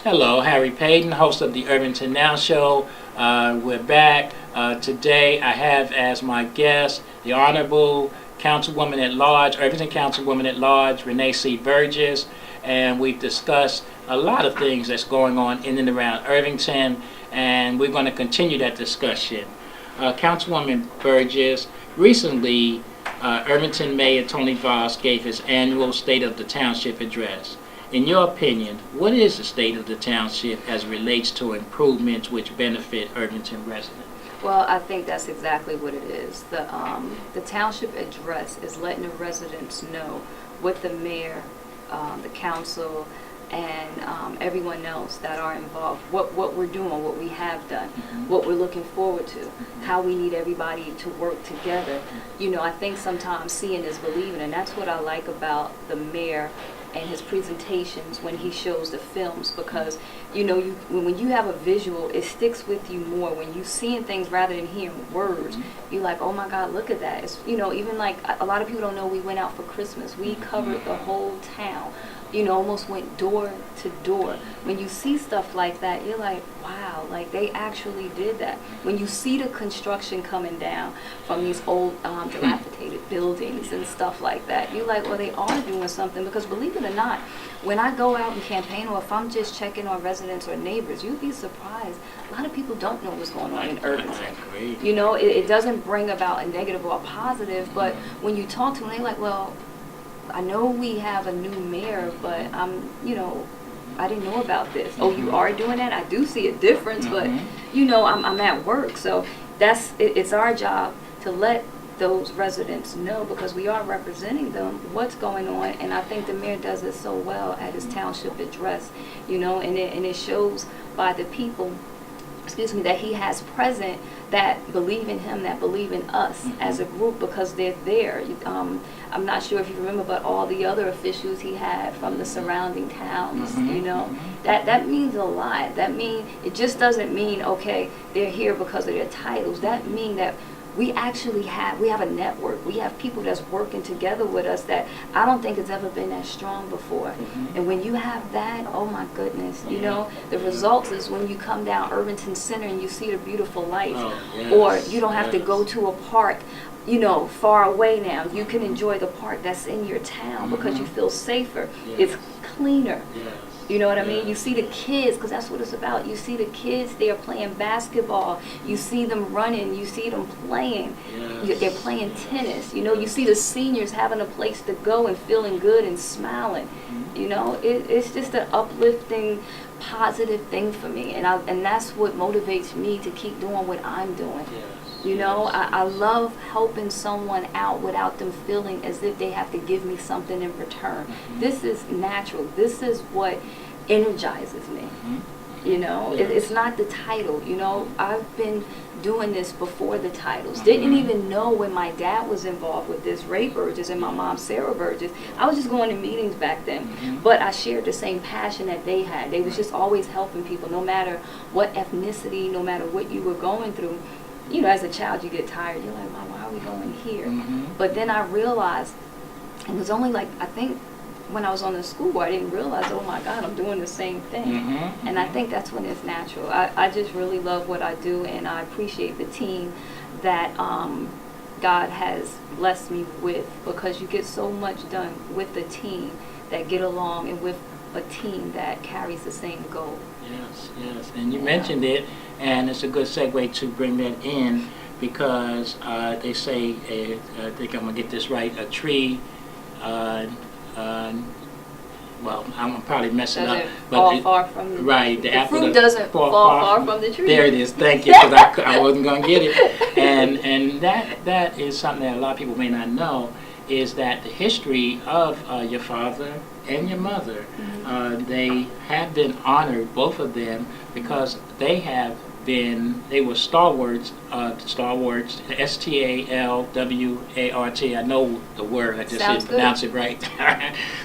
Hello, Harry Payton, host of the Irvington Now Show. We're back. Today I have as my guest the Honorable Councilwoman at Large, Irvington Councilwoman at Large, Renee C. Burgess, and we've discussed a lot of things that's going on in and around Irvington, and we're going to continue that discussion. Councilwoman Burgess, recently Irvington Mayor Tony Voss gave his annual State of the Township address. In your opinion, what is the state of the township as it relates to improvements which benefit Irvington residents? Well, I think that's exactly what it is. The township address is letting the residents know what the mayor, the council, and everyone else that are involved, what we're doing, what we have done, what we're looking forward to, how we need everybody to work together. You know, I think sometimes seeing is believing, and that's what I like about the mayor and his presentations when he shows the films, because you know, when you have a visual, it sticks with you more. When you seeing things rather than hearing words, you're like, oh my God, look at that. It's, you know, even like a lot of people don't know, we went out for Christmas. We covered the whole town. You know, almost went door to door. When you see stuff like that, you're like, wow, like they actually did that. When you see the construction coming down from these old dilapidated buildings and stuff like that, you're like, well, they are doing something, because believe it or not, when I go out and campaign, or if I'm just checking on residents or neighbors, you'd be surprised. A lot of people don't know what's going on in Irvington. You know, it doesn't bring about a negative or a positive, but when you talk to them, they're like, well, I know we have a new mayor, but you know, I didn't know about this. Oh, you are doing that? I do see a difference, but you know, I'm at work, so it's our job to let those residents know, because we are representing them, what's going on. And I think the mayor does it so well at his township address, you know, and it shows by the people, excuse me, that he has present that believe in him, that believe in us as a group, because they're there. I'm not sure if you remember, but all the other officials he had from the surrounding towns, you know, that means a lot. It just doesn't mean, okay, they're here because of their titles. That means that we actually have a network. We have people that's working together with us that I don't think it's ever been that strong before. And when you have that, oh my goodness, you know, the results is when you come down Irvington Center and you see the beautiful lights, or you don't have to go to a park, you know, far away now. You can enjoy the park that's in your town because you feel safer. It's cleaner. You know what I mean? You see the kids, because that's what it's about. You see the kids, they're playing basketball. You see them running. You see them playing. They're playing tennis. You know, you see the seniors having a place to go and feeling good and smiling. You know, it's just an uplifting, positive thing for me. And that's what motivates me to keep doing what I'm doing. You know, I love helping someone out without them feeling as if they have to give me something in return. This is natural. This is what energizes me. You know, it's not the title. You know, I've been doing this before the titles. Didn't even know when my dad was involved with this, Ray Burgess, and my mom, Sarah Burgess. I was just going to meetings back then. But I shared the same passion that they had. They was just always helping people, no matter what ethnicity, no matter what you were going through. You know, as a child, you get tired. You're like, Mom, why are we going here? But then I realized, it was only like, I think, when I was on the school board, I didn't realize, oh my God, I'm doing the same thing. And I think that's when it's natural. I just really love what I do, and I appreciate the team that God has blessed me with, because you get so much done with the team that get along and with a team that carries the same goal. Yes. And you mentioned it, and it's a good segue to bring that in, because they say, I think I'm going to get this right, a tree, well, I'm probably messing up. But far from the right, the fruit doesn't fall far from the tree. There it is. Thank you, because I wasn't going to get it. And that is something that a lot of people may not know, is that the history of your father and your mother, they have been honored, both of them, because they were stalwarts, S-T-A-L-W-A-R-T. I know the word, I just didn't pronounce it right.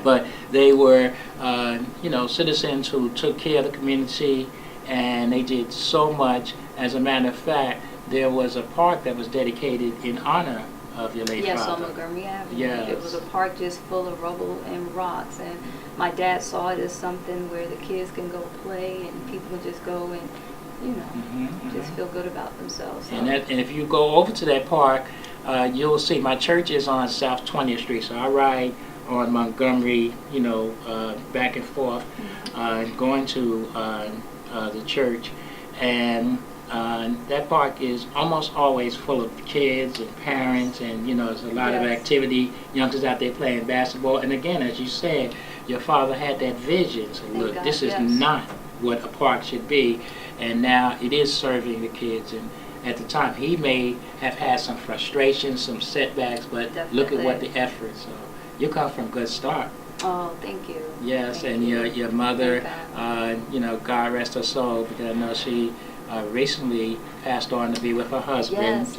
But they were, you know, citizens who took care of the community, and they did so much. As a matter of fact, there was a park that was dedicated in honor of your late Yes, on father. Montgomery Avenue. Yes. It was a park just full of rubble and rocks, and my dad saw it as something where the kids can go play and people can just go and, just feel good about themselves. So. And if you go over to that park, you'll see my church is on South 20th Street, so I ride on Montgomery, back and forth, going to the church, and that park is almost always full of kids and parents, and there's a lot of activity, youngsters out there playing basketball. And again, as you said, your father had that vision. So look, this is not what a park should be, and now it is serving the kids. And at the time, he may have had some frustrations, some setbacks, but look at what the effort. So you come from good start. Oh, thank you. Yes, thank and you. your mother, God rest her soul, because I know she recently passed on to be with her husband. Yes,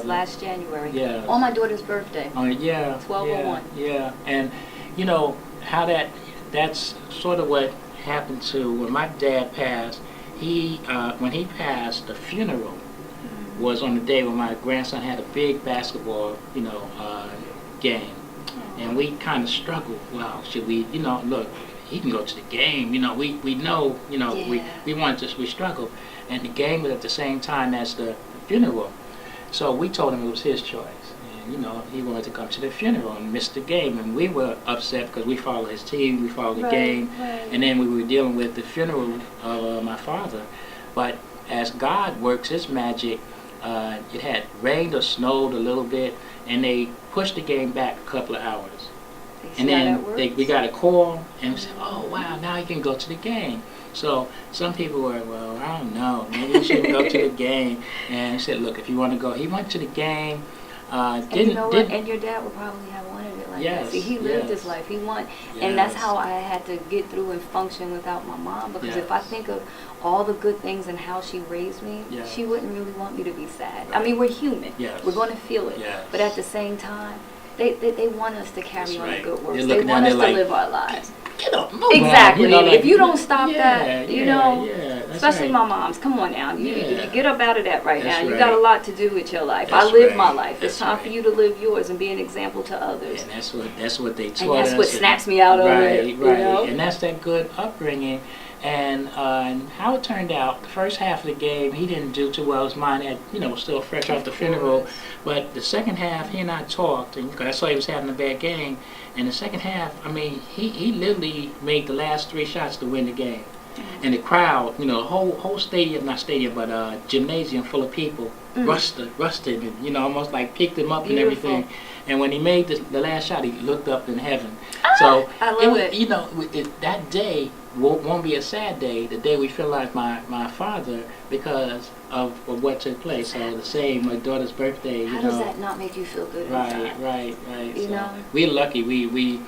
last January. Yeah. On my daughter's birthday. Yeah. 12/01. Yeah, and how that's sort of what happened to when my dad passed. When he passed, the funeral was on the day when my grandson had a big basketball, game. And we kind of struggled. Well, should we, look, he can go to the game. We know, we struggled. And the game was at the same time as the funeral. So we told him it was his choice. And, he wanted to come to the funeral and miss the game. And we were upset because we followed his team, we followed the game. Right. And then we were dealing with the funeral of my father. But as God works his magic, it had rained or snowed a little bit, and they pushed the game back a couple of hours. And then we got a call, and we said, oh, wow, now you can go to the game. So some people were, well, I don't know, maybe you shouldn't go to the game. And he said, look, if you want to go, he went to the game. And your dad would probably have wanted it like that. See, he lived his life. And that's how I had to get through and function without my mom. Because if I think of all the good things and how she raised me, she wouldn't really want me to be sad. Right. I mean, we're human. Yes. We're going to feel it. Yes. But at the same time, they want us to carry on the good works. They want us to live our lives. Get up, move exactly. on, if you don't stop that, that's especially right. my moms, come on now. You get up out of that right That's now. You right. got a lot to do with your life. That's I live right. my life. That's It's time for you to live yours and be an example to others. And that's what they taught us. And that's what snaps me out of it. Right. And that's that good upbringing. And how it turned out, the first half of the game, he didn't do too well. His mind had, was still fresh off the funeral. But the second half, he and I talked, and I saw he was having a bad game. And the second half, I mean, he literally made the last 3 shots to win the game. And the crowd, the whole stadium, not stadium, but gymnasium full of people, rusted and, almost like picked him up and everything. And when he made the last shot, he looked up in heaven. So I love it. That day won't be a sad day, the day we feel like my father, because of what took place. So the same, my daughter's birthday, How does that not make you feel good inside? Right. You know? We're lucky. We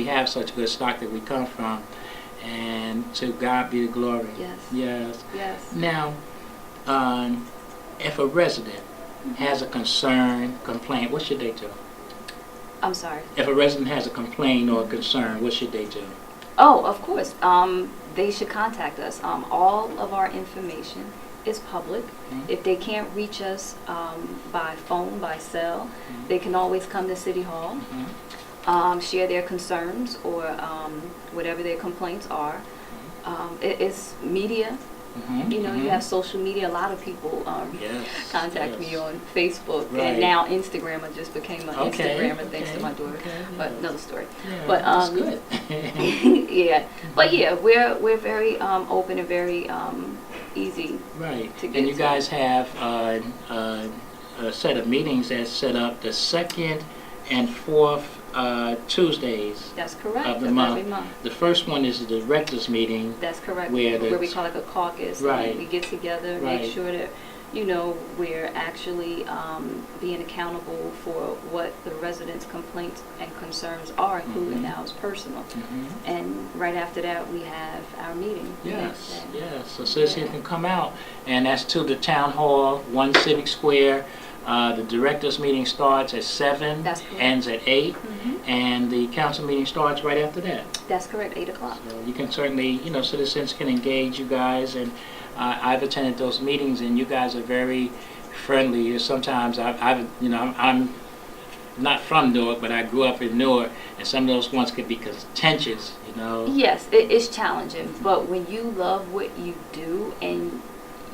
have such good stock that we come from. And to God be the glory. Yes. Now, if a resident has a concern, complaint, what should they do? I'm sorry. If a resident has a complaint or a concern, what should they do? Oh, of course. They should contact us. All of our information is public. If they can't reach us by phone, by cell, they can always come to City Hall. Share their concerns or whatever their complaints are. It's media. You have social media. A lot of people contact me on Facebook, and now Instagram. I just became an Instagrammer thanks to my daughter. But another story. But that's good. we're very open and very easy. Right. To get and you guys have a set of meetings that's set up the 2nd and 4th Tuesdays. That's correct. Of the every month. month. The first one is the directors meeting. That's correct. Where we call it a caucus. Right. We get together, make sure that we're actually being accountable for what the residents' complaints and concerns are, including ours personal. And right after that, we have our meeting. Yes. So citizens can come out, and that's to the town hall, 1 Civic Square. The directors meeting starts at 7, ends at 8, and the council meeting starts right after that. That's correct, 8 o'clock. So you can certainly, citizens can engage you guys, and I've attended those meetings, and you guys are very friendly. Sometimes I'm not from Newark, but I grew up in Newark, and some of those ones could be contentious, you know. Yes, it's challenging, but when you love what you do and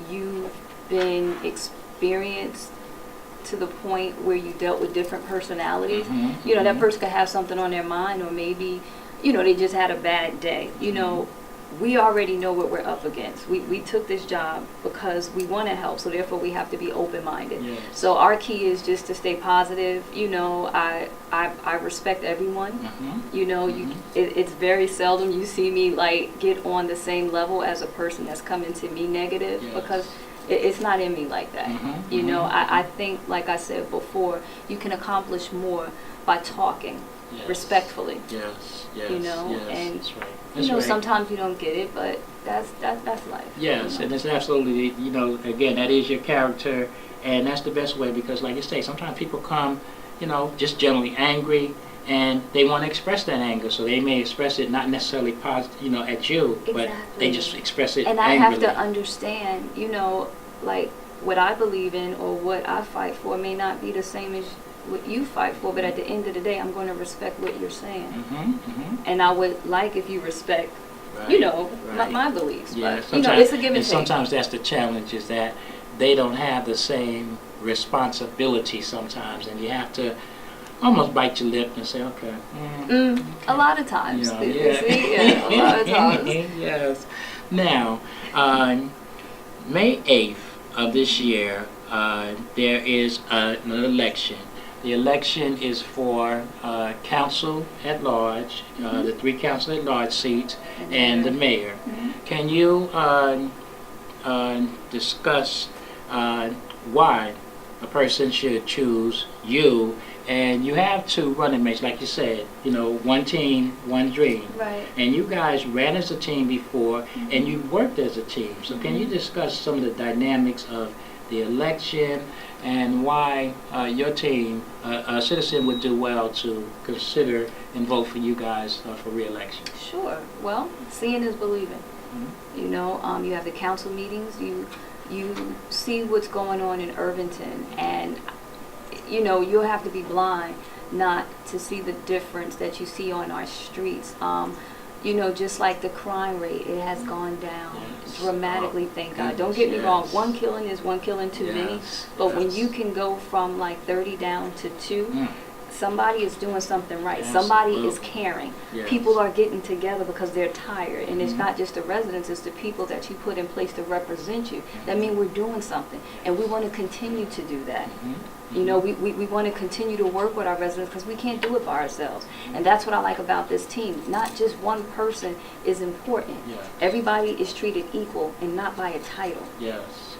you've been experienced to the point where you dealt with different personalities, you know, that person could have something on their mind, or maybe, you know, they just had a bad day. You know, we already know what we're up against. We took this job because we want to help, so therefore we have to be open-minded. Yes. So our key is just to stay positive. You know, I respect everyone. You know, it's very seldom you see me like get on the same level as a person that's coming to me negative, because it's not in me like that. You know, I think, like I said before, you can accomplish more by talking respectfully. Yes, you know, and that's right. you know, sometimes you don't get it, but that's life. Yes, you know? and it's absolutely, you know, again, that is your character, and that's the best way, because like you say, sometimes people come, you know, just generally angry, and they want to express that anger, so they may express it not necessarily positive, you know, at you, but they just express it and angrily. I have to understand, you know, like what I believe in or what I fight for may not be the same as what you fight for, but at the end of the day, I'm going to respect what you're saying. And I would like if you respect, you know, my beliefs. Yeah, but, you know, it's a give and take. Sometimes that's the challenge, is that they don't have the same responsibility sometimes, and you have to almost bite your lip and say, okay. A lot of times. You know, See? Yeah, a lot of times. Yes. Now, May 8th of this year, there is an election. The election is for council at large, the 3 council at large seats, and the mayor. Can you discuss why a person should choose you? And you have 2 running mates, like you said, you know, one team, one dream. Right. And you guys ran as a team before, and you worked as a team. So can you discuss some of the dynamics of the election and why your team, a citizen, would do well to consider and vote for you guys for re-election? Sure. Well, seeing is believing. You know, you have the council meetings, you see what's going on in Irvington, and you know, you'll have to be blind not to see the difference that you see on our streets. You know, just like the crime rate, it has gone down dramatically, thank God. Don't get me wrong, one killing is one killing too many, but when you can go from like 30 down to 2, somebody is doing something right. Somebody is caring. People are getting together because they're tired, and it's not just the residents, it's the people that you put in place to represent you. That means we're doing something, and we want to continue to do that. You know, we want to continue to work with our residents because we can't do it by ourselves. And that's what I like about this team. Not just one person is important. Everybody is treated equal and not by a title. Yes.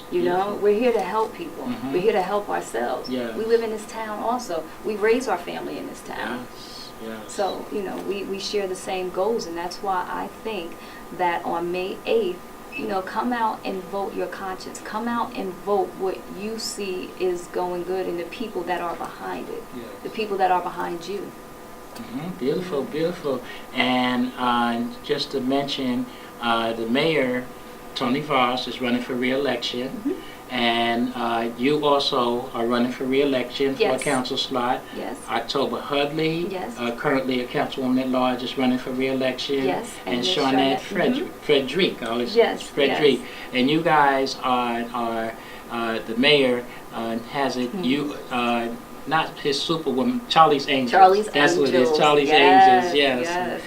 You know, we're here to help people. We're here to help ourselves. Yes. We live in this town also. We raise our family in this town. Yes. So, you know, we share the same goals, and that's why I think that on May 8th, you know, come out and vote your conscience. Come out and vote what you see is going good, and the people that are behind it, the people that are behind you. Beautiful, beautiful. And just to mention, the mayor, Tony Voss, is running for re-election. And you also are running for re-election for a council slot. October Hudley, currently a councilwoman at large, is running for re-election. And Shawnette Frederick, Frederick. And you guys are the mayor has it. You not his superwoman, Charlie's Angels. That's what it is. Charlie's Angels. Yes.